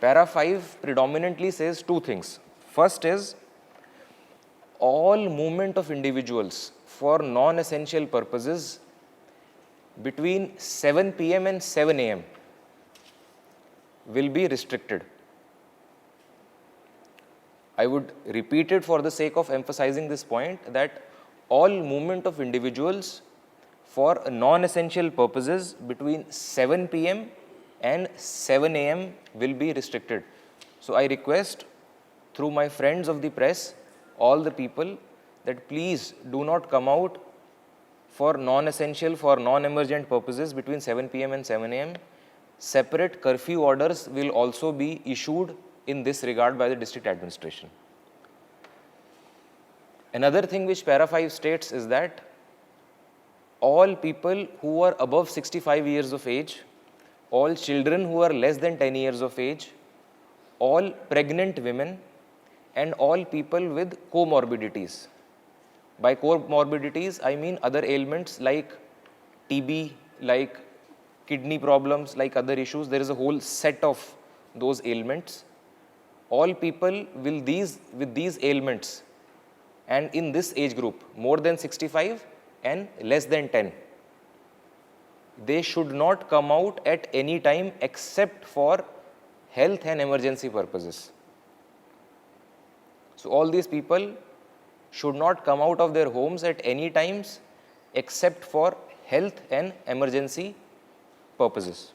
Para 5 predominantly says two things. First is all movement of individuals for non-essential purposes between 7 p.m. and 7 a.m. will be restricted. I would repeat it for the sake of emphasizing this point, that all movement of individuals for non-essential purposes between 7 p.m. and 7 a.m. will be restricted. So I request through my friends of the press, all the people, that please do not come out for non-essential, for non-emergent purposes between 7 p.m. and 7 a.m. Separate curfew orders will also be issued in this regard by the district administration. Another thing which Para 5 states is that all people who are above 65 years of age, all children who are less than 10 years of age, all pregnant women, and all people with comorbidities. By comorbidities, I mean other ailments like TB, like kidney problems, like other issues. There is a whole set of those ailments. All people with these ailments and in this age group, more than 65 and less than 10, they should not come out at any time except for health and emergency purposes. So all these people should not come out of their homes at any times except for health and emergency purposes.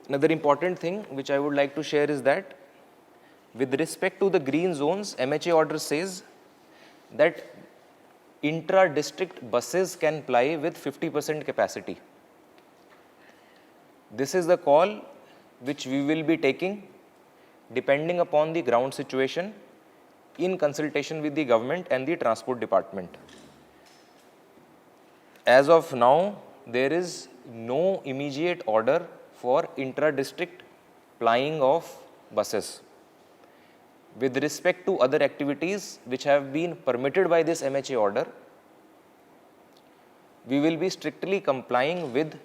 Another important thing which I would like to share is that with respect to the green zones, MHA order says that intra-district buses can ply with 50% capacity. This is the call which we will be taking depending upon the ground situation in consultation with the government and the transport department. As of now, there is no immediate order for intra-district plying of buses. With respect to other activities which have been permitted by this MHA order, we will be strictly complying with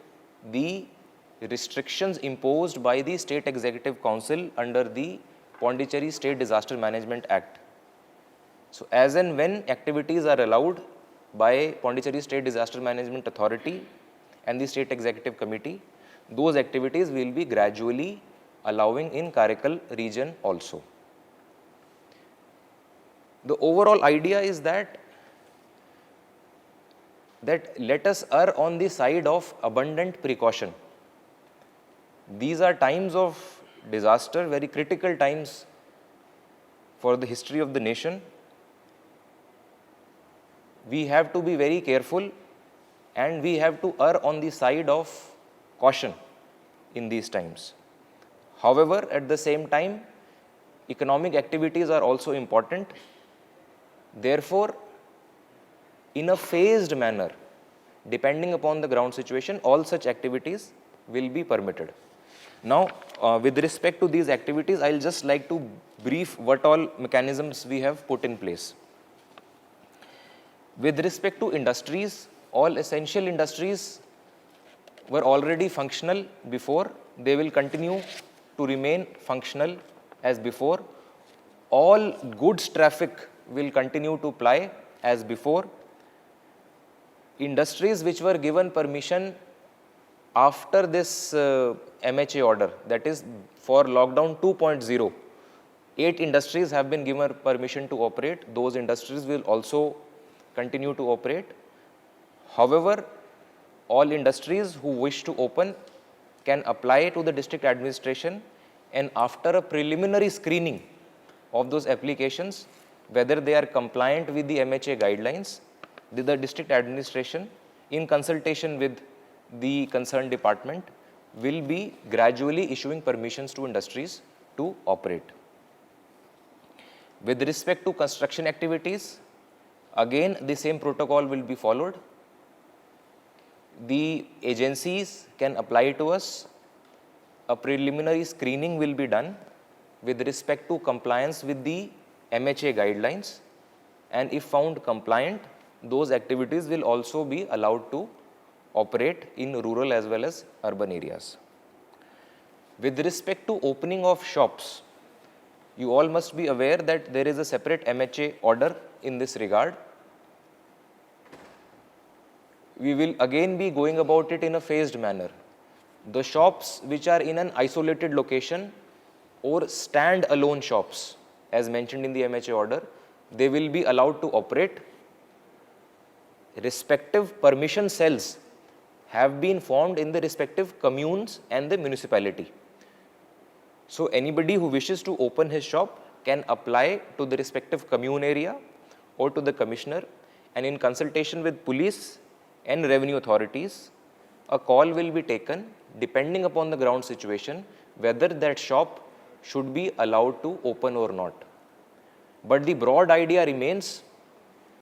the restrictions imposed by the State Executive Council under the Pondicherry State Disaster Management Act. So as and when activities are allowed by Pondicherry State Disaster Management Authority and the State Executive Committee, those activities will be gradually allowing in Karaikal region also. The overall idea is that let us err on the side of abundant precaution. These are times of disaster, very critical times for the history of the nation. We have to be very careful and we have to err on the side of caution in these times. However, at the same time, economic activities are also important. Therefore, in a phased manner, depending upon the ground situation, all such activities will be permitted. Now, with respect to these activities, I'll just like to brief what all mechanisms we have put in place. With respect to industries, all essential industries were already functional before. They will continue to remain functional as before. All goods traffic will continue to ply as before. Industries which were given permission after this MHA order, that is for lockdown 2.0, 8 industries have been given permission to operate. Those industries will also continue to operate. However, all industries who wish to open can apply to the district administration, and after a preliminary screening of those applications, whether they are compliant with the MHA guidelines, the district administration, in consultation with the concerned department, will be gradually issuing permissions to industries to operate. With respect to construction activities, again the same protocol will be followed. The agencies can apply to us. A preliminary screening will be done with respect to compliance with the MHA guidelines, and if found compliant, those activities will also be allowed to operate in rural as well as urban areas. With respect to opening of shops, you all must be aware that there is a separate MHA order in this regard. We will again be going about it in a phased manner. The shops which are in an isolated location or stand-alone shops, as mentioned in the MHA order, they will be allowed to operate. Respective permission cells have been formed in the respective communes and the municipality. So anybody who wishes to open his shop can apply to the respective commune area or to the commissioner, and in consultation with police and revenue authorities, a call will be taken depending upon the ground situation whether that shop should be allowed to open or not. But the broad idea remains